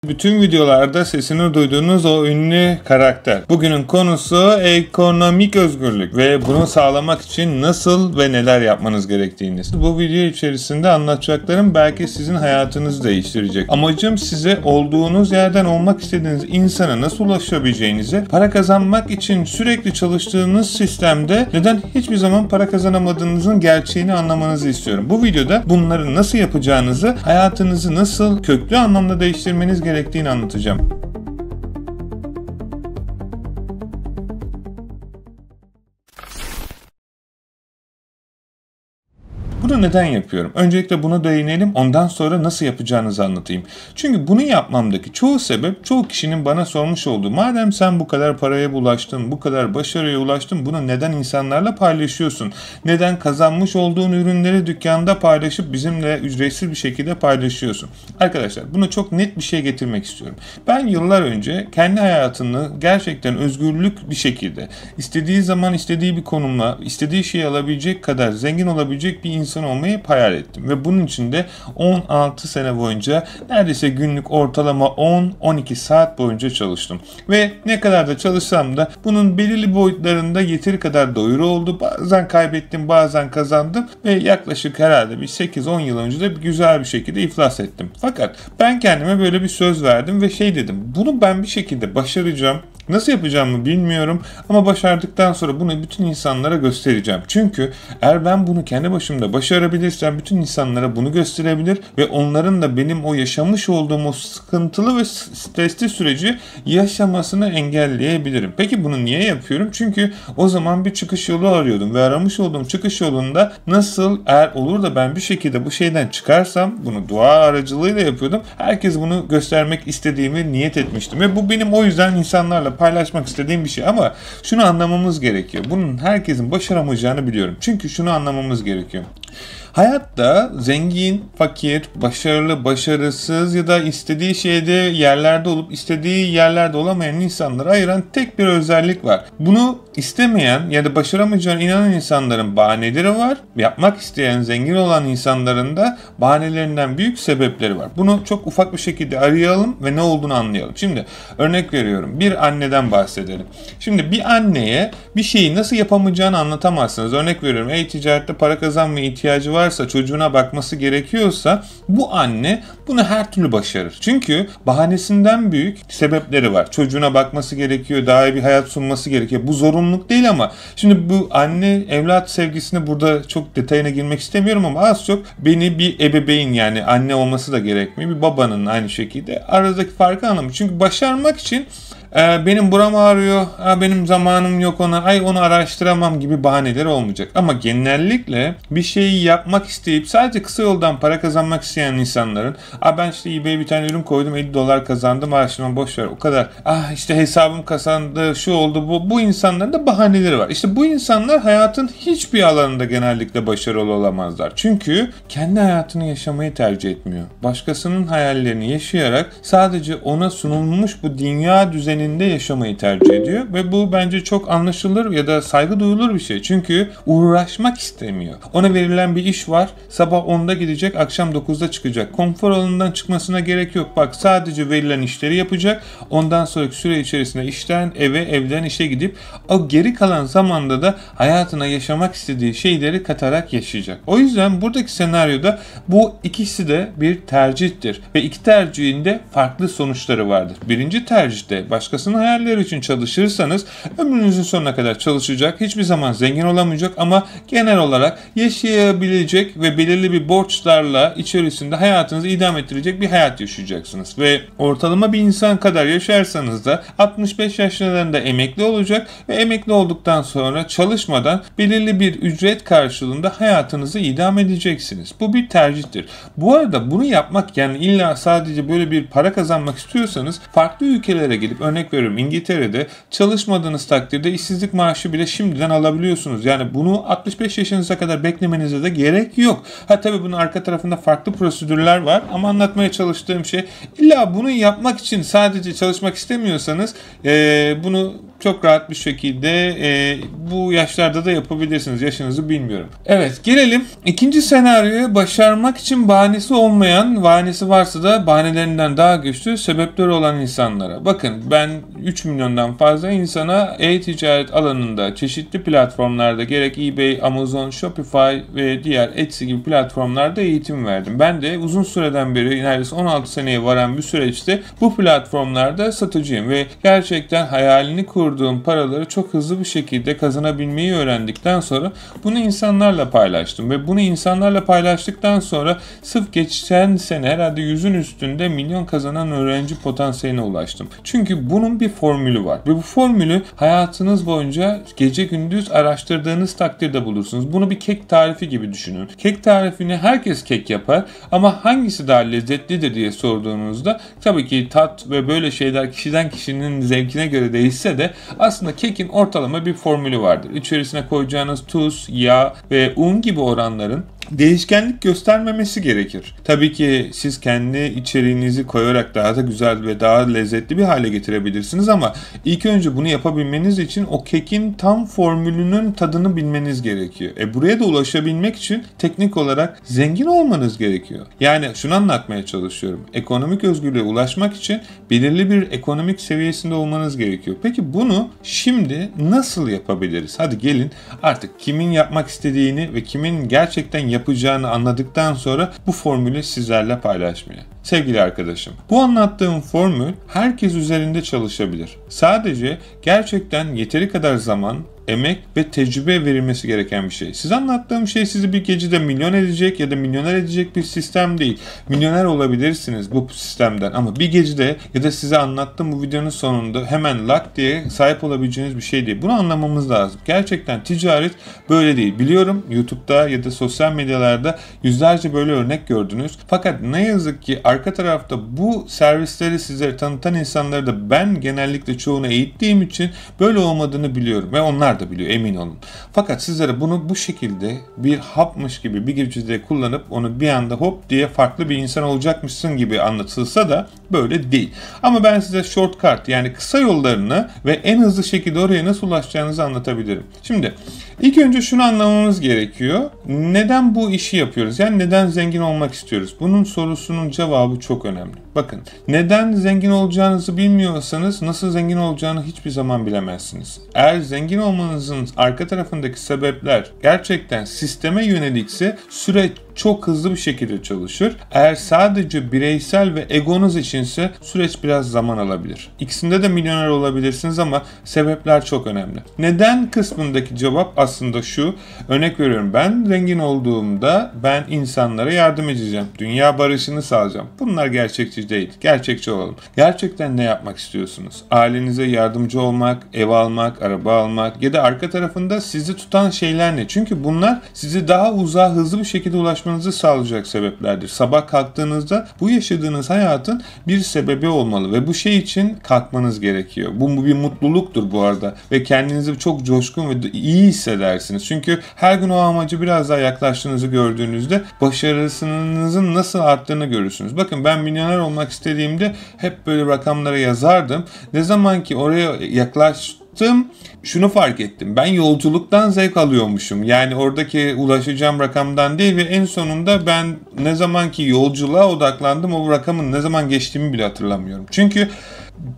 Bütün videolarda sesini duyduğunuz o ünlü karakter. Bugünün konusu ekonomik özgürlük ve bunu sağlamak için nasıl ve neler yapmanız gerektiğini. Bu video içerisinde anlatacaklarım belki sizin hayatınızı değiştirecek. Amacım size olduğunuz yerden olmak istediğiniz insana nasıl ulaşabileceğinizi, para kazanmak için sürekli çalıştığınız sistemde neden hiçbir zaman para kazanamadığınızın gerçeğini anlamanızı istiyorum. Bu videoda bunları nasıl yapacağınızı, hayatınızı nasıl köklü anlamda değiştirmeniz gerektiğini anlatacağım. Bunu neden yapıyorum? Öncelikle buna değinelim, ondan sonra nasıl yapacağınızı anlatayım. Çünkü bunu yapmamdaki çoğu sebep, çoğu kişinin bana sormuş olduğu, madem sen bu kadar paraya ulaştın, bu kadar başarıya ulaştın, bunu neden insanlarla paylaşıyorsun? Neden kazanmış olduğun ürünleri dükkanda paylaşıp bizimle ücretsiz bir şekilde paylaşıyorsun? Arkadaşlar, bunu çok net bir şey getirmek istiyorum. Ben yıllar önce kendi hayatını gerçekten özgürlük bir şekilde, istediği zaman istediği bir konumla, istediği şeyi alabilecek kadar zengin olabilecek bir insan olmayı hayal ettim. Ve bunun için de 16 sene boyunca neredeyse günlük ortalama 10-12 saat boyunca çalıştım. Ve ne kadar da çalışsam da bunun belirli boyutlarında yeteri kadar doyuru oldu. Bazen kaybettim, bazen kazandım ve yaklaşık herhalde bir 8-10 yıl önce de güzel bir şekilde iflas ettim. Fakat ben kendime böyle bir söz verdim ve dedim, bunu ben bir şekilde başaracağım. Nasıl yapacağımı bilmiyorum ama başardıktan sonra bunu bütün insanlara göstereceğim. Çünkü eğer ben bunu kendi başımda başarabilirsem bütün insanlara bunu gösterebilir ve onların da benim o yaşamış olduğum o sıkıntılı ve stresli süreci yaşamasını engelleyebilirim. Peki bunu niye yapıyorum? Çünkü o zaman bir çıkış yolu arıyordum ve aramış olduğum çıkış yolunda nasıl eğer olur da ben bir şekilde bu şeyden çıkarsam, bunu dua aracılığıyla yapıyordum. Herkes bunu göstermek istediğimi niyet etmiştim ve bu benim o yüzden insanlarla paylaşmak istediğim bir şey ama şunu anlamamız gerekiyor. Bunun herkesin başaramayacağını biliyorum. Çünkü şunu anlamamız gerekiyor. Hayatta zengin, fakir, başarılı, başarısız ya da istediği şeyde yerlerde olup istediği yerlerde olamayan insanları ayıran tek bir özellik var. Bunu istemeyen ya da başaramayacağına inanan insanların bahaneleri var. Yapmak isteyen, zengin olan insanların da bahanelerinden büyük sebepleri var. Bunu çok ufak bir şekilde arayalım ve ne olduğunu anlayalım. Şimdi örnek veriyorum. Bir anneden bahsedelim. Şimdi bir anneye bir şeyi nasıl yapamayacağını anlatamazsınız. Örnek veriyorum. E-ticarette para kazanmaya ihtiyacı varsa, çocuğuna bakması gerekiyorsa bu anne bunu her türlü başarır. Çünkü bahanesinden büyük sebepleri var. Çocuğuna bakması gerekiyor, daha iyi bir hayat sunması gerekiyor. Bu zorunluluk değil ama şimdi bu anne evlat sevgisine burada çok detayına girmek istemiyorum ama az çok beni bir ebeveyn yani anne olması da gerekmiyor. Bir babanın aynı şekilde aradaki farkı anlamıyor. Çünkü başarmak için benim buram ağrıyor, benim zamanım yok ona, onu araştıramam gibi bahaneler olmayacak. Ama genellikle bir şeyi yapmak isteyip sadece kısa yoldan para kazanmak isteyen insanların ben işte eBay'e bir tane ürün koydum $50 kazandım, şimdi boş ver o kadar. İşte hesabım kazandı, şu oldu bu insanların da bahaneleri var. İşte bu insanlar hayatın hiçbir alanında genellikle başarılı olamazlar. Çünkü kendi hayatını yaşamayı tercih etmiyor. Başkasının hayallerini yaşayarak sadece ona sunulmuş bu dünya düzeninde yaşamayı tercih ediyor ve bu bence çok anlaşılır ya da saygı duyulur bir şey. Çünkü uğraşmak istemiyor. Ona verilen bir iş var. Sabah 10'da gidecek, akşam 9'da çıkacak. Konfor alanından çıkmasına gerek yok. Bak sadece verilen işleri yapacak. Ondan sonraki süre içerisinde işten eve, evden işe gidip o geri kalan zamanda da hayatına yaşamak istediği şeyleri katarak yaşayacak. O yüzden buradaki senaryoda bu ikisi de bir tercihtir ve iki tercihin de farklı sonuçları vardır. Birinci tercihte başkasının hayalleri için çalışırsanız ömrünüzün sonuna kadar çalışacak, hiçbir zaman zengin olamayacak ama genel olarak yaşayabilecek ve belirli bir borçlarla içerisinde hayatınızı idame ettirecek bir hayat yaşayacaksınız. Ve ortalama bir insan kadar yaşarsanız da 65 yaşlarında emekli olacak ve emekli olduktan sonra çalışmadan belirli bir ücret karşılığında hayatınızı idame edeceksiniz. Bu bir tercihtir. Bu arada bunu yapmak yani illa sadece böyle bir para kazanmak istiyorsanız farklı ülkelere gidip örnek veriyorum İngiltere'de çalışmadığınız takdirde işsizlik maaşı bile şimdiden alabiliyorsunuz. Yani bunu 65 yaşınıza kadar beklemenize de gerek yok. Tabii bunun arka tarafında farklı prosedürler var ama anlatmaya çalıştığım şey illa bunu yapmak için sadece çalışmak istemiyorsanız bunu çok rahat bir şekilde bu yaşlarda da yapabilirsiniz. Yaşınızı bilmiyorum. Evet, gelelim ikinci senaryoya. Başarmak için bahanesi olmayan, bahanesi varsa da bahanelerinden daha güçlü sebepleri olan insanlara. Bakın, ben 3 milyondan fazla insana e-ticaret alanında çeşitli platformlarda gerek eBay, Amazon, Shopify ve diğer Etsy gibi platformlarda eğitim verdim. Ben de uzun süreden beri, neredeyse 16 seneye varan bir süreçte bu platformlarda satıcıyım ve gerçekten hayalini kurduğum paraları çok hızlı bir şekilde kazanabilmeyi öğrendikten sonra bunu insanlarla paylaştım ve bunu insanlarla paylaştıktan sonra sırf geçen sene herhalde 100'ün üstünde milyon kazanan öğrenci potansiyeline ulaştım. Çünkü bunun bir formülü var ve bu formülü hayatınız boyunca gece gündüz araştırdığınız takdirde bulursunuz. Bunu bir kek tarifi gibi düşünün. Kek tarifini herkes kek yapar ama hangisi daha lezzetlidir diye sorduğunuzda tabii ki tat ve böyle şeyler kişiden kişinin zevkine göre değişse de aslında kekin ortalama bir formülü vardır. İçerisine koyacağınız tuz, yağ ve un gibi oranların değişkenlik göstermemesi gerekir. Tabii ki siz kendi içeriğinizi koyarak daha da güzel ve daha lezzetli bir hale getirebilirsiniz ama ilk önce bunu yapabilmeniz için o kekin tam formülünün tadını bilmeniz gerekiyor. Buraya da ulaşabilmek için teknik olarak zengin olmanız gerekiyor. Yani şunu anlatmaya çalışıyorum. Ekonomik özgürlüğe ulaşmak için belirli bir ekonomik seviyesinde olmanız gerekiyor. Peki bunu şimdi nasıl yapabiliriz? Hadi gelin artık kimin yapmak istediğini ve kimin gerçekten yapacağını anladıktan sonra bu formülü sizlerle paylaşmaya. Sevgili arkadaşım, bu anlattığım formül herkes üzerinde çalışabilir. Sadece gerçekten yeteri kadar zaman, emek ve tecrübe verilmesi gereken bir şey. Size anlattığım şey sizi bir gecede milyon edecek ya da milyoner edecek bir sistem değil. Milyoner olabilirsiniz bu sistemden ama bir gecede ya da size anlattığım bu videonun sonunda hemen lak diye sahip olabileceğiniz bir şey değil. Bunu anlamamız lazım. Gerçekten ticaret böyle değil. Biliyorum YouTube'da ya da sosyal medyalarda yüzlerce böyle örnek gördünüz. Fakat ne yazık ki arka tarafta bu servisleri size tanıtan insanları da ben genellikle çoğunu eğittiğim için böyle olmadığını biliyorum ve onlar da biliyor, emin olun. Fakat sizlere bunu bu şekilde bir hapmış gibi bir gecede kullanıp onu bir anda hop diye farklı bir insan olacakmışsın gibi anlatılsa da böyle değil. Ama ben size shortcut yani kısa yollarını ve en hızlı şekilde oraya nasıl ulaşacağınızı anlatabilirim. Şimdi ilk önce şunu anlamamız gerekiyor. Neden bu işi yapıyoruz? Yani neden zengin olmak istiyoruz? Bunun sorusunun cevabı çok önemli. Bakın, neden zengin olacağınızı bilmiyorsanız nasıl zengin olacağını hiçbir zaman bilemezsiniz. Eğer zengin olmanızın arka tarafındaki sebepler gerçekten sisteme yönelikse süreç çok hızlı bir şekilde çalışır. Eğer sadece bireysel ve egonuz içinse süreç biraz zaman alabilir. İkisinde de milyoner olabilirsiniz ama sebepler çok önemli. Neden kısmındaki cevap aslında şu. Örnek veriyorum, ben zengin olduğumda ben insanlara yardım edeceğim. Dünya barışını sağlayacağım. Bunlar gerçekçi değil. Gerçekçi olalım. Gerçekten ne yapmak istiyorsunuz? Ailenize yardımcı olmak, ev almak, araba almak ya da arka tarafında sizi tutan şeyler ne? Çünkü bunlar sizi daha uzağa hızlı bir şekilde ulaşmanızı sağlayacak sebeplerdir. Sabah kalktığınızda bu yaşadığınız hayatın bir sebebi olmalı ve bu şey için kalkmanız gerekiyor. Bu bir mutluluktur bu arada ve kendinizi çok coşkun ve iyi hissedersiniz. Çünkü her gün o amacı biraz daha yaklaştığınızı gördüğünüzde başarısınızın nasıl arttığını görürsünüz. Bakın, ben milyoner olmak istediğimde hep böyle rakamlara yazardım. Ne zaman ki oraya yaklaştım, şunu fark ettim. Ben yolculuktan zevk alıyormuşum. Yani oradaki ulaşacağım rakamdan değil ve en sonunda ben ne zaman ki yolculuğa odaklandım o rakamın ne zaman geçtiğimi bile hatırlamıyorum. Çünkü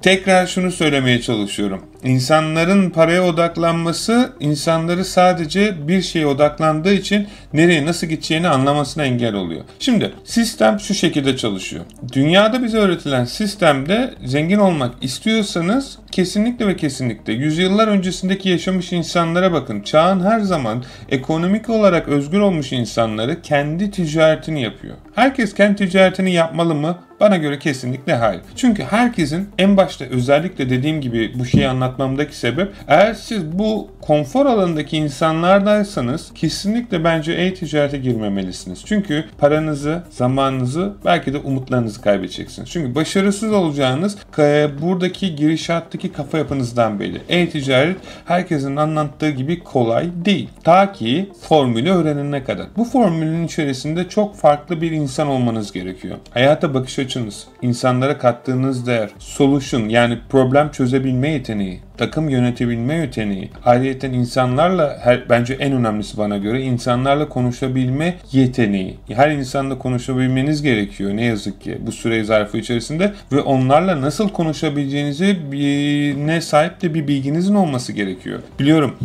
tekrar şunu söylemeye çalışıyorum. İnsanların paraya odaklanması insanları sadece bir şeye odaklandığı için nereye nasıl gideceğini anlamasına engel oluyor. Şimdi sistem şu şekilde çalışıyor. Dünyada bize öğretilen sistemde zengin olmak istiyorsanız kesinlikle ve kesinlikle yüzyıllar öncesindeki yaşamış insanlara bakın. Çağın her zaman ekonomik olarak özgür olmuş insanları kendi ticaretini yapıyor. Herkes kendi ticaretini yapmalı mı? Bana göre kesinlikle hayır. Çünkü herkesin en başta özellikle dediğim gibi bu şeyi anlatmamdaki sebep, eğer siz bu konfor alanındaki insanlardaysanız kesinlikle bence e-ticarete girmemelisiniz. Çünkü paranızı, zamanınızı, belki de umutlarınızı kaybedeceksiniz. Çünkü başarısız olacağınız buradaki girişattaki kafa yapınızdan belli. E-ticaret herkesin anlattığı gibi kolay değil. Ta ki formülü öğrenene kadar. Bu formülün içerisinde çok farklı bir insan olmanız gerekiyor. Hayata bakış açınız, insanlara kattığınız değer, solution yani problem çözebilme yeteneği, takım yönetebilme yeteneği, ayrıyeten insanlarla, bence en önemlisi bana göre insanlarla konuşabilme yeteneği. Her insanla konuşabilmeniz gerekiyor ne yazık ki bu süre zarfı içerisinde ve onlarla nasıl konuşabileceğinizi ne sahip de bir bilginizin olması gerekiyor. Biliyorum,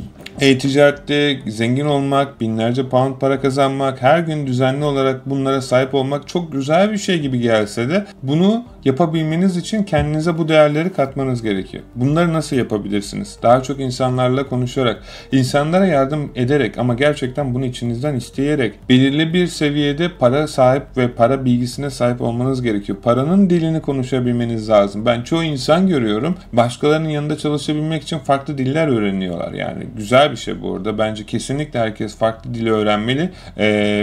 e-ticarette zengin olmak, binlerce pound para kazanmak, her gün düzenli olarak bunlara sahip olmak çok güzel bir şey gibi gelse de bunu yapabilmeniz için kendinize bu değerleri katmanız gerekiyor. Bunları nasıl yapabilirsiniz? Daha çok insanlarla konuşarak, insanlara yardım ederek ama gerçekten bunu içinizden isteyerek, belirli bir seviyede para sahip ve para bilgisine sahip olmanız gerekiyor. Paranın dilini konuşabilmeniz lazım. Ben çoğu insan görüyorum, başkalarının yanında çalışabilmek için farklı diller öğreniyorlar. Yani güzel bir şey bu arada. Bence kesinlikle herkes farklı dili öğrenmeli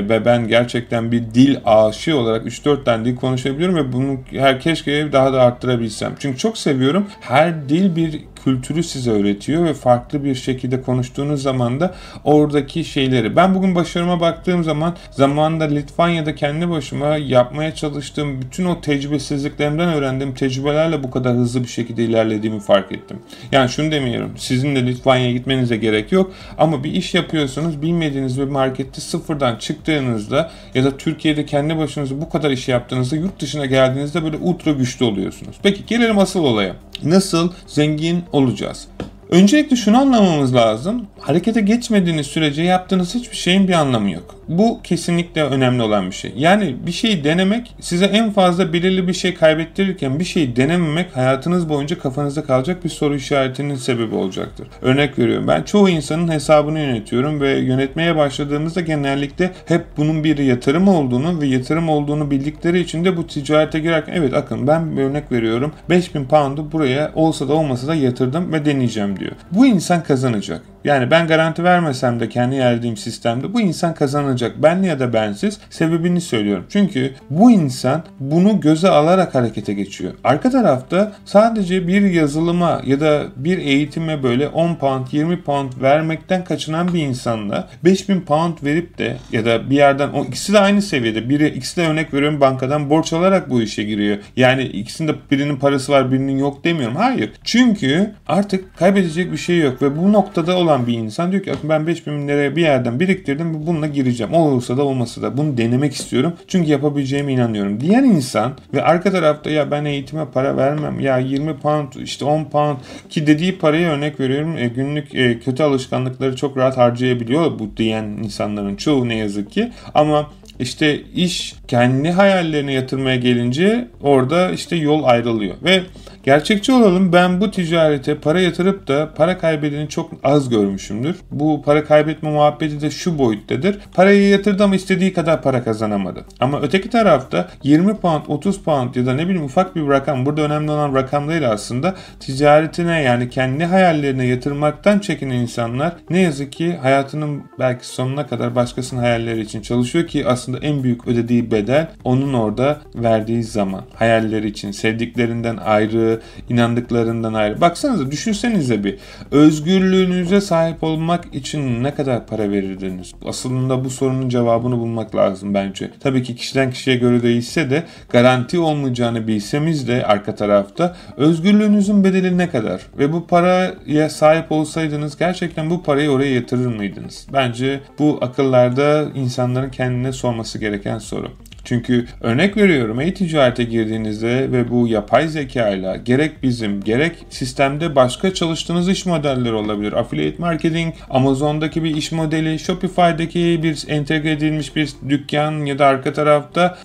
ve ben gerçekten bir dil aşığı olarak 3-4 tane dil konuşabiliyorum ve bunu keşke daha da arttırabilsem. Çünkü çok seviyorum. Her dil bir kültürü size öğretiyor ve farklı bir şekilde konuştuğunuz zaman da oradaki şeyleri. Ben bugün başarıma baktığım zaman zamanında Litvanya'da kendi başıma yapmaya çalıştığım bütün o tecrübesizliklerimden öğrendiğim tecrübelerle bu kadar hızlı bir şekilde ilerlediğimi fark ettim. Yani şunu demiyorum. Sizin de Litvanya'ya gitmenize gerek yok ama bir iş yapıyorsunuz, bilmediğiniz bir markette sıfırdan çıktığınızda ya da Türkiye'de kendi başınıza bu kadar iş yaptığınızda yurt dışına geldiğinizde böyle ultra güçlü oluyorsunuz. Peki gelelim asıl olaya. Nasıl zengin olacağız? Öncelikle şunu anlamamız lazım. Harekete geçmediğiniz sürece yaptığınız hiçbir şeyin bir anlamı yok. Bu kesinlikle önemli olan bir şey. Yani bir şeyi denemek size en fazla belirli bir şey kaybettirirken bir şeyi denememek hayatınız boyunca kafanızda kalacak bir soru işaretinin sebebi olacaktır. Örnek veriyorum, ben çoğu insanın hesabını yönetiyorum ve yönetmeye başladığımızda genellikle hep bunun bir yatırım olduğunu ve yatırım olduğunu bildikleri için de bu ticarete girerken evet akın ben bir örnek veriyorum 5.000 pound'u buraya olsa da olmasa da yatırdım ve deneyeceğim diyor. Bu insan kazanacak. Yani ben garanti vermesem de kendi yerdiğim sistemde bu insan kazanacak. Benli ya da bensiz, sebebini söylüyorum. Çünkü bu insan bunu göze alarak harekete geçiyor. Arka tarafta sadece bir yazılıma ya da bir eğitime böyle 10 pound 20 pound vermekten kaçınan bir insanla 5.000 pound verip de ya da bir yerden o ikisi de aynı seviyede. İkisi de örnek veriyorum bankadan borç alarak bu işe giriyor. Yani ikisinde birinin parası var birinin yok demiyorum. Hayır. Çünkü artık kaybedecek bir şey yok ve bu noktada olan bir insan diyor ki ben 5.000 liraya bir yerden biriktirdim ve bununla gireceğim. Olursa da olmasa da bunu denemek istiyorum. Çünkü yapabileceğime inanıyorum. Diğer insan ve arka tarafta ya ben eğitime para vermem. Ya 20 pound işte 10 pound ki dediği parayı örnek veriyorum. Günlük kötü alışkanlıkları çok rahat harcayabiliyor bu diyen insanların çoğu ne yazık ki. Ama İşte iş kendi hayallerine yatırmaya gelince orada işte yol ayrılıyor. Ve gerçekçi olalım, ben bu ticarete para yatırıp da para kaybedeni çok az görmüşümdür. Bu para kaybetme muhabbeti de şu boyuttadır. Parayı yatırdı ama istediği kadar para kazanamadı. Ama öteki tarafta 20 pound, 30 pound ya da ne bileyim ufak bir rakam, burada önemli olan rakam değil aslında, ticaretine yani kendi hayallerine yatırmaktan çekinen insanlar ne yazık ki hayatının belki sonuna kadar başkasının hayalleri için çalışıyor ki aslında en büyük ödediği bedel onun orada verdiği zaman. Hayalleri için, sevdiklerinden ayrı, inandıklarından ayrı. Baksanıza, düşünsenize bir. Özgürlüğünüze sahip olmak için ne kadar para verirdiniz? Aslında bu sorunun cevabını bulmak lazım bence. Tabii ki kişiden kişiye göre değişse de garanti olmayacağını bilsemiz de arka tarafta özgürlüğünüzün bedeli ne kadar? Ve bu paraya sahip olsaydınız gerçekten bu parayı oraya yatırır mıydınız? Bence bu akıllarda insanların kendine sorması gereken soru. Çünkü örnek veriyorum, e-ticarete girdiğinizde ve bu yapay zekayla gerek bizim gerek sistemde başka çalıştığınız iş modelleri olabilir. Affiliate marketing, Amazon'daki bir iş modeli, Shopify'daki bir entegre edilmiş bir dükkan ya da arka tarafta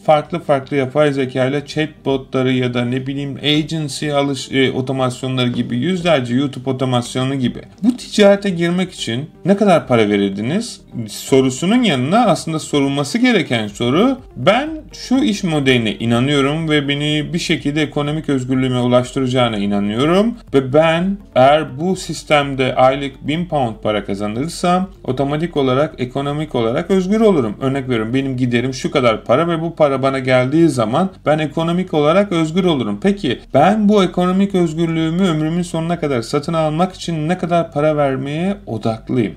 farklı yapay zekayla chatbotları ya da ne bileyim agency otomasyonları gibi yüzlerce YouTube otomasyonu gibi. Bu ticarete girmek için ne kadar para verirdiniz? Sorusunun yanına aslında sorulması gereken soru, ben şu iş modeline inanıyorum ve beni bir şekilde ekonomik özgürlüğüme ulaştıracağına inanıyorum ve ben eğer bu sistemde aylık 1000 pound para kazanırsam otomatik olarak ekonomik olarak özgür olurum. Örnek veriyorum, benim giderim şu kadar para ve bu para bana geldiği zaman ben ekonomik olarak özgür olurum. Peki ben bu ekonomik özgürlüğümü ömrümün sonuna kadar satın almak için ne kadar para vermeye odaklıyım?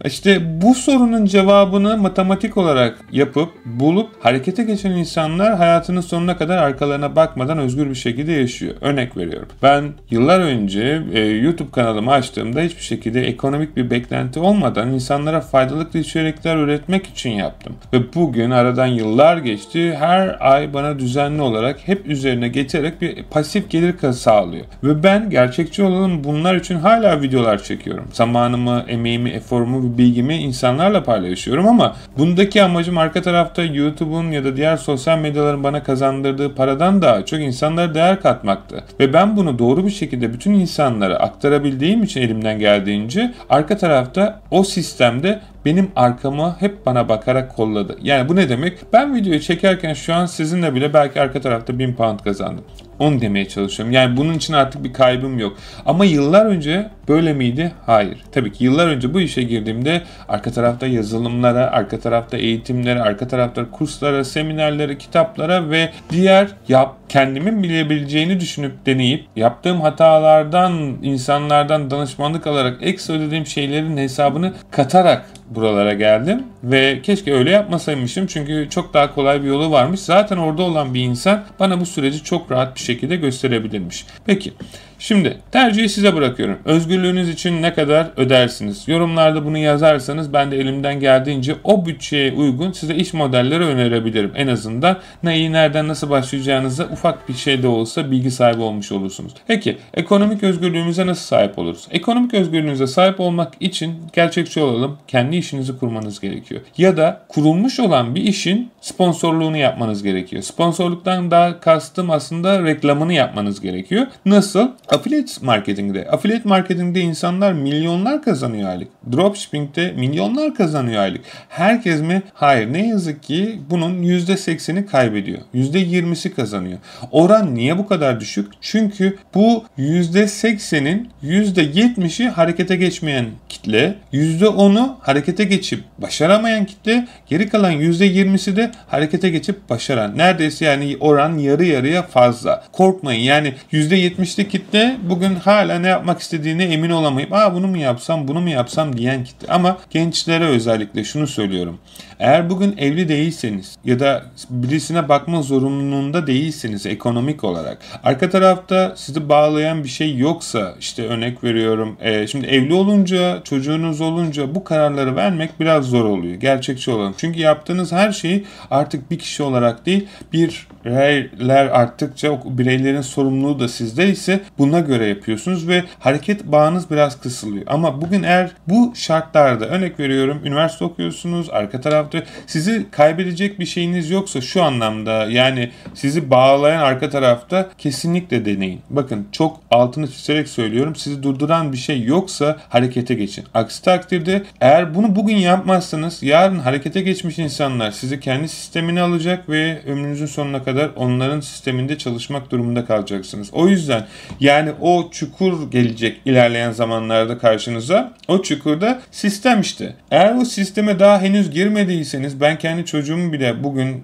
İşte bu sorunun cevabını matematik olarak yapıp bulup harekete geçen insanlar hayatının sonuna kadar arkalarına bakmadan özgür bir şekilde yaşıyor. Örnek veriyorum. Ben yıllar önce YouTube kanalımı açtığımda hiçbir şekilde ekonomik bir beklenti olmadan insanlara faydalı içerikler üretmek için yaptım. Ve bugün aradan yıllar geçti. Her ay bana düzenli olarak hep üzerine getirerek bir pasif gelir sağlıyor. Ve ben gerçekçi olalım bunlar için hala videolar çekiyorum. Zamanımı, emeğimi, eforumu ve bilgimi insanlarla paylaşıyorum ama bundaki amacım arka tarafta YouTube'un ya da diğer sosyal medyaların bana kazandırdığı paradan daha çok insanlara değer katmaktı. Ve ben bunu doğru bir şekilde bütün insanlara aktarabildiğim için elimden geldiğince arka tarafta o sistemde benim arkamı hep bana bakarak kolladı. Yani bu ne demek? Ben videoyu çekerken şu an sizinle bile belki arka tarafta 1000 pound kazandım. Onu demeye çalışıyorum. Yani bunun için artık bir kaybım yok. Ama yıllar önce böyle miydi? Hayır. Tabii ki yıllar önce bu işe girdiğimde arka tarafta yazılımlara, arka tarafta eğitimlere, arka tarafta kurslara, seminerlere, kitaplara ve diğer kendimin bilebileceğini düşünüp deneyip yaptığım hatalardan, insanlardan danışmanlık alarak ekstra ödediğim şeylerin hesabını katarak buralara geldim ve keşke öyle yapmasaymışım çünkü çok daha kolay bir yolu varmış. Zaten orada olan bir insan bana bu süreci çok rahat bir şekilde gösterebilirmiş. Peki, şimdi tercihi size bırakıyorum. Özgürlüğünüz için ne kadar ödersiniz? Yorumlarda bunu yazarsanız ben de elimden geldiğince o bütçeye uygun size iş modelleri önerebilirim. En azından neyi, nereden, nasıl başlayacağınıza ufak bir şey de olsa bilgi sahibi olmuş olursunuz. Peki, ekonomik özgürlüğümüze nasıl sahip oluruz? Ekonomik özgürlüğünüze sahip olmak için gerçekçi olalım, kendi işinizi kurmanız gerekiyor. Ya da kurulmuş olan bir işin sponsorluğunu yapmanız gerekiyor. Sponsorluktan daha kastım aslında reklamını yapmanız gerekiyor. Nasıl? Affiliate marketingde. Affiliate marketingde insanlar milyonlar kazanıyor aylık. Dropshipping'de milyonlar kazanıyor aylık. Herkes mi? Hayır. Ne yazık ki bunun %80'i kaybediyor. %20'si kazanıyor. Oran niye bu kadar düşük? Çünkü bu %80'in %70'i harekete geçmeyen kitle, %10'u harekete geçip başaramayan kitle, geri kalan %20'si de harekete geçip başaran. Neredeyse yani oran yarı yarıya fazla. Korkmayın yani %70'lik kitle bugün hala ne yapmak istediğine emin olamayıp bunu mu yapsam bunu mu yapsam diyen kitle. Ama gençlere özellikle şunu söylüyorum. Eğer bugün evli değilseniz ya da birisine bakma zorunluluğunda değilseniz ekonomik olarak arka tarafta sizi bağlayan bir şey yoksa işte örnek veriyorum şimdi evli olunca çocuğunuz olunca bu kararları vermek biraz zor oluyor. Gerçekçi olalım. Çünkü yaptığınız her şeyi artık bir kişi olarak değil bireyler arttıkça o bireylerin sorumluluğu da sizde ise buna göre yapıyorsunuz ve hareket bağınız biraz kısılıyor. Ama bugün eğer bu şartlarda örnek veriyorum üniversite okuyorsunuz arka tarafta sizi kaybedecek bir şeyiniz yoksa şu anlamda yani sizi bağlayan arka tarafta kesinlikle deneyin. Bakın çok altını çizerek söylüyorum sizi durduran bir şey yoksa harekete geçin. Aksi takdirde eğer bunu bugün yapmazsanız yarın harekete geçmiş insanlar sizi kendi sistemine alacak ve ömrünüzün sonuna kadar onların sisteminde çalışmak durumunda kalacaksınız. O yüzden yani o çukur gelecek ilerleyen zamanlarda karşınıza. O çukurda sistem işte. Eğer o sisteme daha henüz girmediyseniz ben kendi çocuğum bile bugün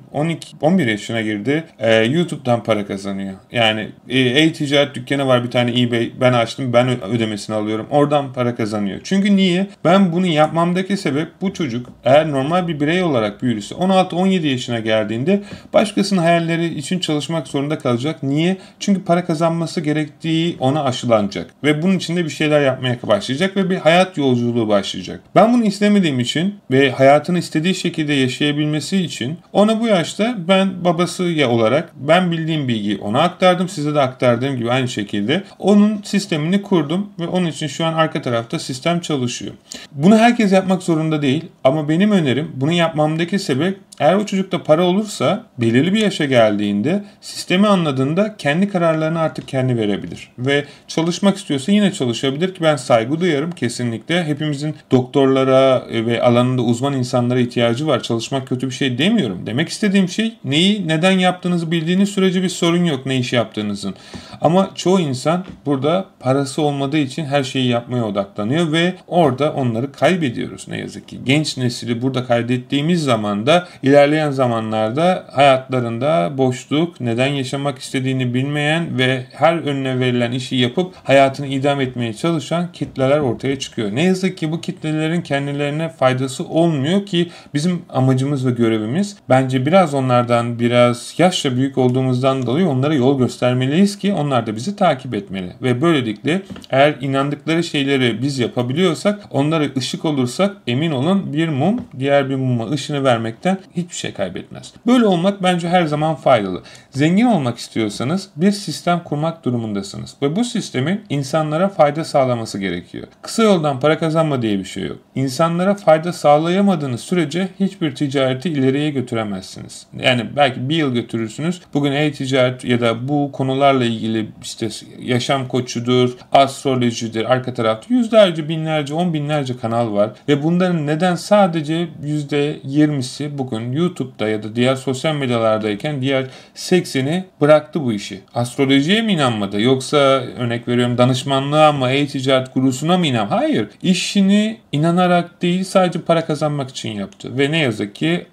11 yaşına girdi. YouTube'dan para kazanıyor. Yani e-ticaret dükkanı var bir tane eBay. Ben açtım. Ben ödemesini alıyorum. Oradan para kazanıyor. Çünkü niye? Ben bunu yapmamdaki sebep bu çocuk eğer normal bir birey olarak büyürse 16-17 yaşına geldiğinde başkasının hayalleri için çalışmak zorunda kalacak. Niye? Çünkü para kazanması gerektiği ona aşılanacak. Ve bunun için de bir şeyler yapmaya başlayacak ve bir hayat yolculuğu başlayacak. Ben bunu istemediğim için ve hayatını istediği şekilde yaşayabilmesi için ona bu yaşta ben babası olarak ben bildiğim bilgiyi ona aktardım. Size de aktardığım gibi aynı şekilde onun sistemini kurdum ve onun için şu an arka tarafta sistem çalışıyor. Bunu herkes yapmak zorunda değil ama benim önerim bunu yapmamdaki sebep eğer o çocukta para olursa belirli bir yaşa geldiğinde sistemi anladığında kendi kararlarını artık kendi verebilir. Ve çalışmak istiyorsa yine çalışabilir ki ben saygı duyarım kesinlikle. Hepimizin doktorlara ve alanında uzman insanlara ihtiyacı var. Çalışmak kötü bir şey demiyorum. Demek istediğim şey neyi neden yaptığınızı bildiğiniz sürece bir sorun yok ne iş yaptığınızın. Ama çoğu insan burada parası olmadığı için her şeyi yapmaya odaklanıyor ve orada onları kaybediyoruz ne yazık ki. Genç nesili burada kaybettiğimiz zaman da ilerleyen zamanlarda hayatlarında boşluk, neden yaşamak istediğini bilmeyen ve her önüne verilen işi yapıp hayatını idame etmeye çalışan kitleler ortaya çıkıyor. Ne yazık ki bu kitlelerin kendilerine faydası olmuyor ki bizim amacımız ve görevimiz bence biraz onlardan, biraz yaşça büyük olduğumuzdan dolayı onlara yol göstermeliyiz ki onlar da bizi takip etmeli. Ve böylelikle eğer inandıkları şeyleri biz yapabiliyorsak, onlara ışık olursak emin olun bir mum diğer bir muma ışını vermekten hiçbir şey kaybetmez. Böyle olmak bence her zaman faydalı. Zengin olmak istiyorsanız bir sistem kurmak durumundasınız ve bu sistemin insanlara fayda sağlaması gerekiyor. Kısa yoldan para kazanma diye bir şey yok. İnsanlara fayda sağlayamadığınız sürece hiçbir ticareti ileriye götüremezsiniz. Yani belki bir yıl götürürsünüz. Bugün e-ticaret ya da bu konularla ilgili işte yaşam koçudur, astrolojidir, arka tarafta yüzlerce, binlerce, on binlerce kanal var ve bunların neden sadece %20'si bugün YouTube'da ya da diğer sosyal medyalardayken diğer 80'i bıraktı bu işi. Astrolojiye mi inanmadı? Yoksa örnek veriyorum danışmanlığa mı, e-ticaret gurusuna mı inan? Hayır. İşini inanarak değil sadece para kazanmak için yaptı. Ve ne yazık ki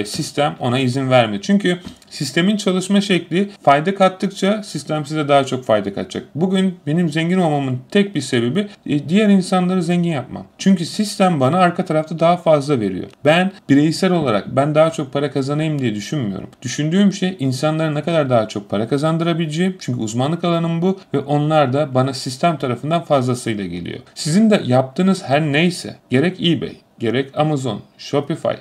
sistem ona izin vermiyor. Çünkü sistemin çalışma şekli fayda kattıkça sistem size daha çok fayda katacak. Bugün benim zengin olmamın tek bir sebebi diğer insanları zengin yapmam. Çünkü sistem bana arka tarafta daha fazla veriyor. Ben bireysel olarak ben daha çok para kazanayım diye düşünmüyorum. Düşündüğüm şey insanlara ne kadar daha çok para kazandırabileceğim. Çünkü uzmanlık alanım bu ve onlar da bana sistem tarafından fazlasıyla geliyor. Sizin de yaptığınız her neyse gerek eBay, gerek Amazon, Shopify,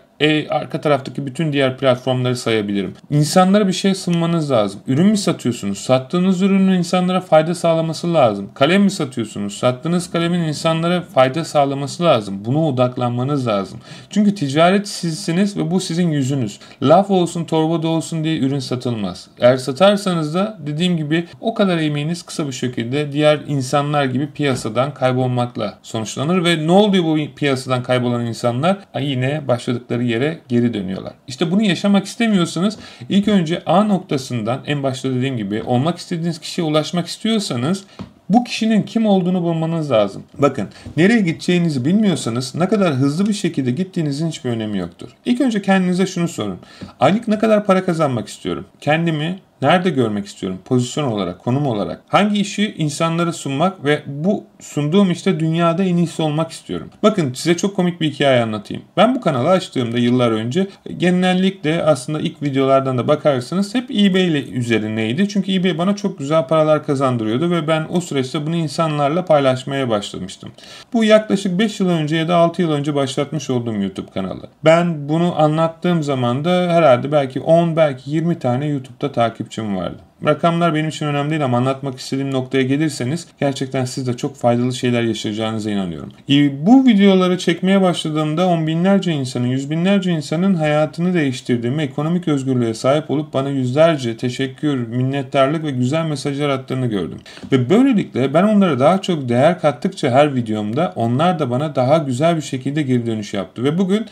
arka taraftaki bütün diğer platformları sayabilirim. İnsanlara bir şey sunmanız lazım. Ürün mü satıyorsunuz? Sattığınız ürünün insanlara fayda sağlaması lazım. Kalem mi satıyorsunuz? Sattığınız kalemin insanlara fayda sağlaması lazım. Buna odaklanmanız lazım. Çünkü ticaret sizsiniz ve bu sizin yüzünüz. Laf olsun, torbada olsun diye ürün satılmaz. Eğer satarsanız da dediğim gibi o kadar emeğiniz kısa bir şekilde diğer insanlar gibi piyasadan kaybolmakla sonuçlanır ve ne oluyor bu piyasadan kaybolan insanlar? Yine başladıkları yere geri dönüyorlar. İşte bunu yaşamak istemiyorsanız ilk önce A noktasından en başta dediğim gibi olmak istediğiniz kişiye ulaşmak istiyorsanız bu kişinin kim olduğunu bulmanız lazım. Bakın nereye gideceğinizi bilmiyorsanız ne kadar hızlı bir şekilde gittiğinizin hiçbir önemi yoktur. İlk önce kendinize şunu sorun. Aylık ne kadar para kazanmak istiyorum? Kendimi nerede görmek istiyorum? Pozisyon olarak, konum olarak. Hangi işi insanlara sunmak ve bu sunduğum işte dünyada en iyisi olmak istiyorum. Bakın size çok komik bir hikaye anlatayım. Ben bu kanalı açtığımda yıllar önce genellikle aslında ilk videolardan da bakarsanız hep eBay ile üzerineydi. Çünkü eBay bana çok güzel paralar kazandırıyordu ve ben o süreçte bunu insanlarla paylaşmaya başlamıştım. Bu yaklaşık 5 yıl önce ya da 6 yıl önce başlatmış olduğum YouTube kanalı. Ben bunu anlattığım zaman da herhalde belki 10 belki 20 tane YouTube'da takipçim vardı. Rakamlar benim için önemli değil ama anlatmak istediğim noktaya gelirseniz gerçekten siz de çok faydalı şeyler yaşayacağınıza inanıyorum. Bu videoları çekmeye başladığımda on binlerce insanın, yüz binlerce insanın hayatını değiştirdiğimi, ekonomik özgürlüğe sahip olup bana yüzlerce teşekkür, minnettarlık ve güzel mesajlar attığını gördüm. Ve böylelikle ben onlara daha çok değer kattıkça her videomda onlar da bana daha güzel bir şekilde geri dönüş yaptı. Ve bugün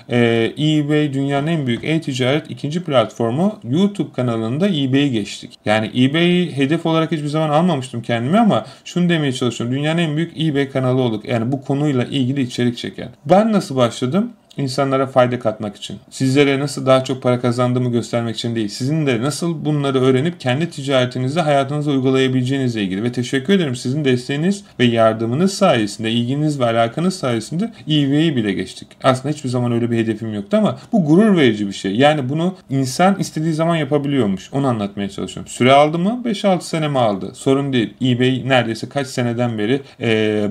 eBay dünyanın en büyük e-ticaret ikinci platformu YouTube kanalında eBay'i geçtik. Yani eBay'i hedef olarak hiçbir zaman almamıştım kendime ama şunu demeye çalışıyorum. Dünyanın en büyük eBay kanalı olduk. Yani bu konuyla ilgili içerik çeken. Ben nasıl başladım? İnsanlara fayda katmak için. Sizlere nasıl daha çok para kazandığımı göstermek için değil. Sizin de nasıl bunları öğrenip kendi ticaretinizde hayatınıza uygulayabileceğinizle ilgili. Ve teşekkür ederim sizin desteğiniz ve yardımınız sayesinde, ilginiz ve alakanız sayesinde eBay'i bile geçtik. Aslında hiçbir zaman öyle bir hedefim yoktu ama bu gurur verici bir şey. Yani bunu insan istediği zaman yapabiliyormuş. Onu anlatmaya çalışıyorum. Süre aldı mı? 5-6 sene mi aldı? Sorun değil. eBay neredeyse kaç seneden beri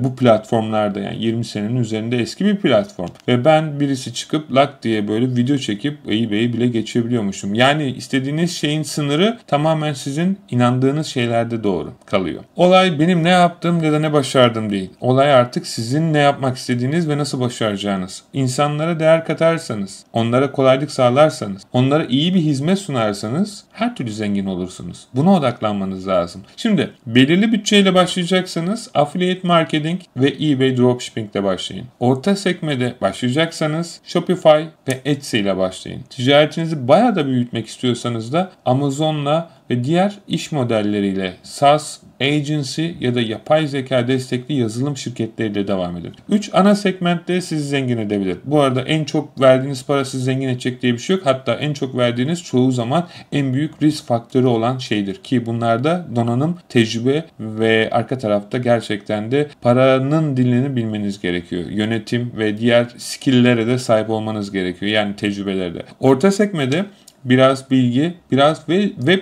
bu platformlarda yani 20 senenin üzerinde eski bir platform. Ve ben birisi çıkıp lak diye böyle video çekip eBay'i bile geçebiliyormuşum. Yani istediğiniz şeyin sınırı tamamen sizin inandığınız şeylerde doğru kalıyor. Olay benim ne yaptığım ya da ne başardım değil. Olay artık sizin ne yapmak istediğiniz ve nasıl başaracağınız. İnsanlara değer katarsanız, onlara kolaylık sağlarsanız, onlara iyi bir hizmet sunarsanız her türlü zengin olursunuz. Buna odaklanmanız lazım. Şimdi belirli bütçeyle başlayacaksanız affiliate marketing ve eBay dropshipping ile başlayın. Orta sekmede başlayacaksanız Shopify ve Etsy ile başlayın. Ticaretinizi bayağı da büyütmek istiyorsanız da Amazon'la ve diğer iş modelleriyle SaaS, agency ya da yapay zeka destekli yazılım şirketleriyle devam eder. 3 ana segmentte sizi zengin edebilir. Bu arada en çok verdiğiniz para sizi zengin edecek diye bir şey yok. Hatta en çok verdiğiniz çoğu zaman en büyük risk faktörü olan şeydir. Ki bunlarda donanım, tecrübe ve arka tarafta gerçekten de paranın dilini bilmeniz gerekiyor. Yönetim ve diğer skill'lere de sahip olmanız gerekiyor. Yani tecrübelere de. Orta segmede biraz bilgi, biraz web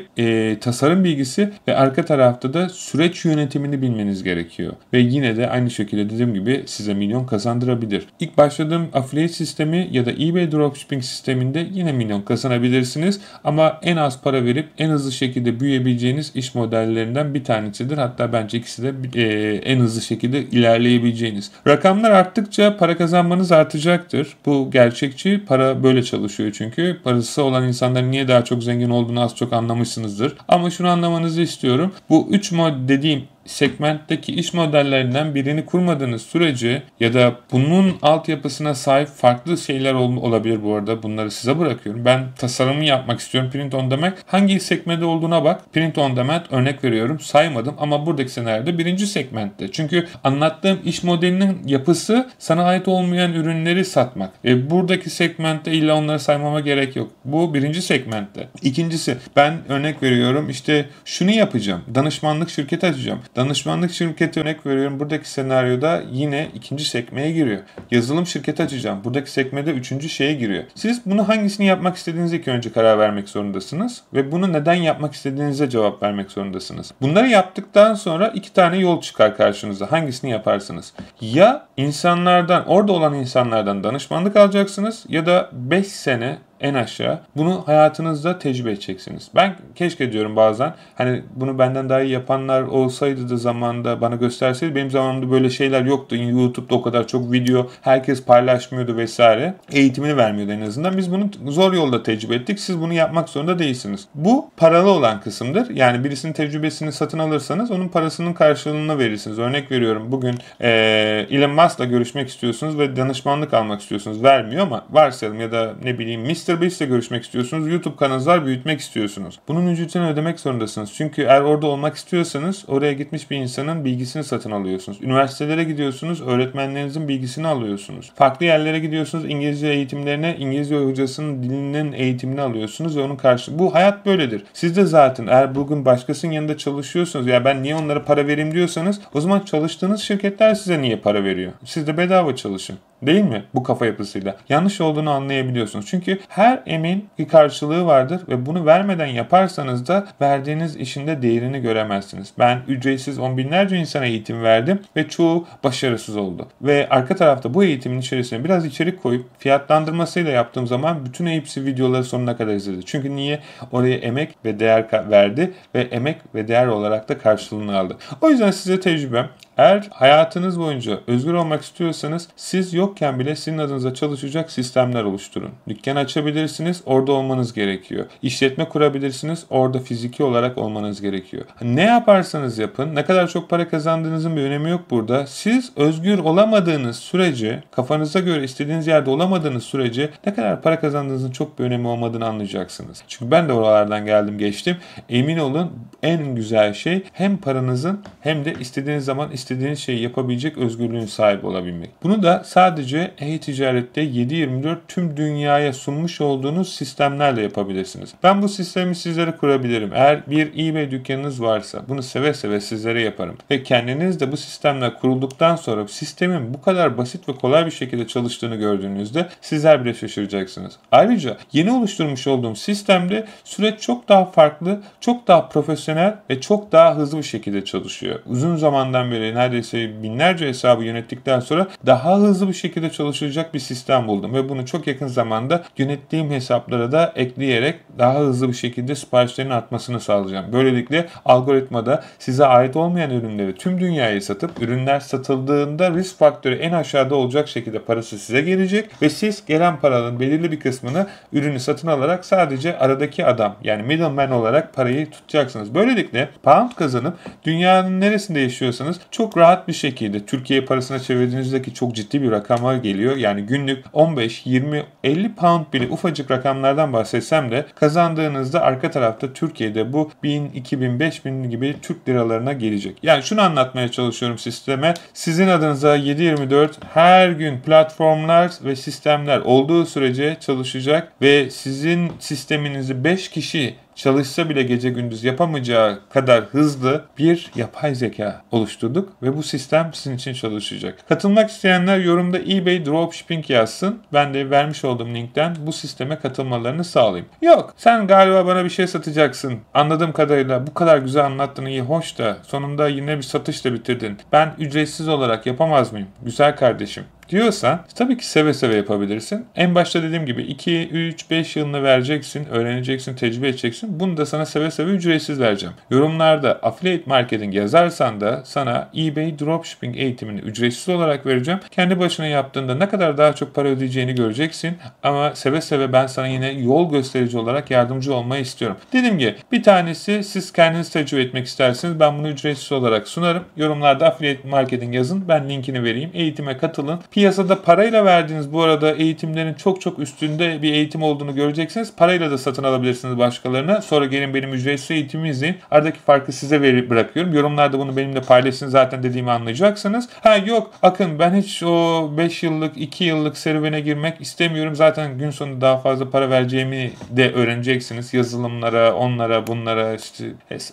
tasarım bilgisi ve arka tarafta da süreç yönetimini bilmeniz gerekiyor. Ve yine de aynı şekilde dediğim gibi size milyon kazandırabilir. İlk başladığım affiliate sistemi ya da eBay dropshipping sisteminde yine milyon kazanabilirsiniz. Ama en az para verip en hızlı şekilde büyüyebileceğiniz iş modellerinden bir tanesidir. Hatta bence ikisi de en hızlı şekilde ilerleyebileceğiniz. Rakamlar arttıkça para kazanmanız artacaktır. Bu gerçekçi. Para böyle çalışıyor çünkü. Parası olan insanlar niye daha çok zengin olduğunu az çok anlamışsınızdır. Ama şunu anlamanızı istiyorum. Bu 3 mod dediğim segmentteki iş modellerinden birini kurmadığınız sürece ya da bunun altyapısına sahip farklı şeyler olabilir bu arada. Bunları size bırakıyorum. Ben tasarımı yapmak istiyorum. Print on demand. Hangi segmentte olduğuna bak. Print on demand örnek veriyorum. Saymadım ama buradaki senaryoda birinci segmentte. Çünkü anlattığım iş modelinin yapısı sana ait olmayan ürünleri satmak. Buradaki segmentte illa onları saymama gerek yok. Bu birinci segmentte. İkincisi ben örnek veriyorum işte şunu yapacağım. Danışmanlık şirketi açacağım. Danışmanlık şirketi örnek veriyorum. Buradaki senaryoda yine ikinci sekmeye giriyor. Yazılım şirketi açacağım. Buradaki sekmede üçüncü şeye giriyor. Siz bunu hangisini yapmak istediğinize ilk önce karar vermek zorundasınız. Ve bunu neden yapmak istediğinize cevap vermek zorundasınız. Bunları yaptıktan sonra iki tane yol çıkar karşınıza. Hangisini yaparsınız? Ya insanlardan, orada olan insanlardan danışmanlık alacaksınız ya da 5 sene en aşağı bunu hayatınızda tecrübe edeceksiniz. Ben keşke diyorum bazen hani bunu benden daha iyi yapanlar olsaydı da zamanında bana gösterseydi. Benim zamanımda böyle şeyler yoktu. YouTube'da o kadar çok video herkes paylaşmıyordu vesaire. Eğitimini vermiyordu en azından. Biz bunu zor yolda tecrübe ettik. Siz bunu yapmak zorunda değilsiniz. Bu paralı olan kısımdır. Yani birisinin tecrübesini satın alırsanız onun parasının karşılığını verirsiniz. Örnek veriyorum bugün Elon Musk'la görüşmek istiyorsunuz ve danışmanlık almak istiyorsunuz. Vermiyor ama varsayalım ya da ne bileyim Mr. Beast'le görüşmek istiyorsunuz. YouTube kanalınızı var büyütmek istiyorsunuz. Bunun ücretini ödemek zorundasınız. Çünkü eğer orada olmak istiyorsanız oraya gitmiş bir insanın bilgisini satın alıyorsunuz. Üniversitelere gidiyorsunuz. Öğretmenlerinizin bilgisini alıyorsunuz. Farklı yerlere gidiyorsunuz. İngilizce eğitimlerine, İngilizce hocasının dilinin eğitimini alıyorsunuz ve onun karşı. Bu hayat böyledir. Siz de zaten eğer bugün başkasının yanında çalışıyorsunuz ya ben niye onlara para vereyim diyorsanız o zaman çalıştığınız şirketler size niye para veriyor? Siz de bedava çalışın. Değil mi? Bu kafa yapısıyla. Yanlış olduğunu anlayabiliyorsunuz. Çünkü her emeğin bir karşılığı vardır ve bunu vermeden yaparsanız da verdiğiniz işin de değerini göremezsiniz. Ben ücretsiz on binlerce insana eğitim verdim ve çoğu başarısız oldu. Ve arka tarafta bu eğitimin içerisine biraz içerik koyup fiyatlandırmasıyla yaptığım zaman bütün hepsi videoları sonuna kadar izledi. Çünkü niye? Oraya emek ve değer verdi ve emek ve değer olarak da karşılığını aldı. O yüzden size tecrübem. Eğer hayatınız boyunca özgür olmak istiyorsanız siz yokken bile sizin adınıza çalışacak sistemler oluşturun. Dükkan açabilirsiniz, orada olmanız gerekiyor. İşletme kurabilirsiniz, orada fiziki olarak olmanız gerekiyor. Ne yaparsanız yapın, ne kadar çok para kazandığınızın bir önemi yok burada. Siz özgür olamadığınız sürece, kafanıza göre istediğiniz yerde olamadığınız sürece ne kadar para kazandığınızın çok bir önemi olmadığını anlayacaksınız. Çünkü ben de oralardan geldim geçtim. Emin olun en güzel şey hem paranızın hem de istediğiniz zaman istediğiniz şeyi yapabilecek özgürlüğün sahibi olabilmek. Bunu da sadece e-ticarette 7/24 tüm dünyaya sunmuş olduğunuz sistemlerle yapabilirsiniz. Ben bu sistemi sizlere kurabilirim. Eğer bir eBay dükkanınız varsa bunu seve seve sizlere yaparım. Ve kendiniz de bu sistemler kurulduktan sonra sistemin bu kadar basit ve kolay bir şekilde çalıştığını gördüğünüzde sizler bile şaşıracaksınız. Ayrıca yeni oluşturmuş olduğum sistemde süreç çok daha farklı, çok daha profesyonel ve çok daha hızlı bir şekilde çalışıyor. Uzun zamandan beri neredeyse binlerce hesabı yönettikten sonra daha hızlı bir şekilde çalışacak bir sistem buldum ve bunu çok yakın zamanda yönettiğim hesaplara da ekleyerek daha hızlı bir şekilde siparişlerin artmasını sağlayacağım. Böylelikle algoritmada size ait olmayan ürünleri tüm dünyaya satıp ürünler satıldığında risk faktörü en aşağıda olacak şekilde parası size gelecek ve siz gelen paranın belirli bir kısmını ürünü satın alarak sadece aradaki adam yani middleman olarak parayı tutacaksınız. Böylelikle pound kazanıp dünyanın neresinde yaşıyorsanız çok çok rahat bir şekilde Türkiye parasına çevirdiğinizdeki çok ciddi bir rakama geliyor. Yani günlük 15, 20, 50 pound bile ufacık rakamlardan bahsetsem de kazandığınızda arka tarafta Türkiye'de bu 1000, 2000, 5000 gibi Türk liralarına gelecek. Yani şunu anlatmaya çalışıyorum sisteme. Sizin adınıza 7/24 her gün platformlar ve sistemler olduğu sürece çalışacak ve sizin sisteminizi 5 kişi çalışsa bile gece gündüz yapamayacağı kadar hızlı bir yapay zeka oluşturduk ve bu sistem sizin için çalışacak. Katılmak isteyenler yorumda eBay Dropshipping yazsın. Ben de vermiş olduğum linkten bu sisteme katılmalarını sağlayayım. Yok, sen galiba bana bir şey satacaksın. Anladığım kadarıyla bu kadar güzel anlattığın iyi, hoş da sonunda yine bir satışla bitirdin. Ben ücretsiz olarak yapamaz mıyım? Güzel kardeşim diyorsan tabii ki seve seve yapabilirsin. En başta dediğim gibi 2, 3, 5 yılını vereceksin, öğreneceksin, tecrübe edeceksin. Bunu da sana seve seve ücretsiz vereceğim. Yorumlarda affiliate marketing yazarsan da sana eBay Dropshipping eğitimini ücretsiz olarak vereceğim. Kendi başına yaptığında ne kadar daha çok para ödeyeceğini göreceksin. Ama seve seve ben sana yine yol gösterici olarak yardımcı olmayı istiyorum. Dediğim gibi bir tanesi siz kendiniz tecrübe etmek isterseniz ben bunu ücretsiz olarak sunarım. Yorumlarda affiliate marketing yazın. Ben linkini vereyim. Eğitime katılın. Piyasada parayla verdiğiniz bu arada eğitimlerin çok çok üstünde bir eğitim olduğunu göreceksiniz. Parayla da satın alabilirsiniz başkalarına. Sonra gelin benim ücretsiz eğitimimi izleyin. Aradaki farkı size bırakıyorum. Yorumlarda bunu benimle paylaşın, zaten dediğimi anlayacaksınız. Ha yok Akın, ben hiç o 5 yıllık 2 yıllık serüvene girmek istemiyorum. Zaten gün sonunda daha fazla para vereceğimi de öğreneceksiniz. Yazılımlara, onlara, bunlara, işte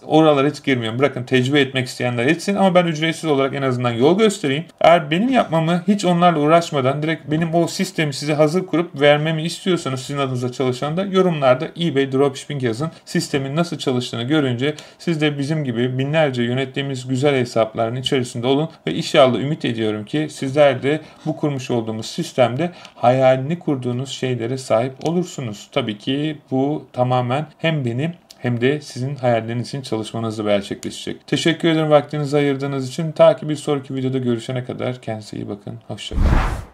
oralara hiç girmiyorum. Bırakın tecrübe etmek isteyenler etsin ama ben ücretsiz olarak en azından yol göstereyim. Eğer benim yapmamı hiç onlarla uğraşmadan direkt benim o sistemi size hazır kurup vermemi istiyorsanız sizin adınıza çalışan da yorumlarda eBay Dropshipping yazın. Sistemin nasıl çalıştığını görünce siz de bizim gibi binlerce yönettiğimiz güzel hesapların içerisinde olun ve inşallah ümit ediyorum ki sizler de bu kurmuş olduğumuz sistemde hayalini kurduğunuz şeylere sahip olursunuz. Tabii ki bu tamamen hem benim hem de sizin hayalleriniz için çalışmanızla gerçekleşecek. Teşekkür ederim vaktinizi ayırdığınız için. Ta ki bir sonraki videoda görüşene kadar kendinize iyi bakın. Hoşça kalın.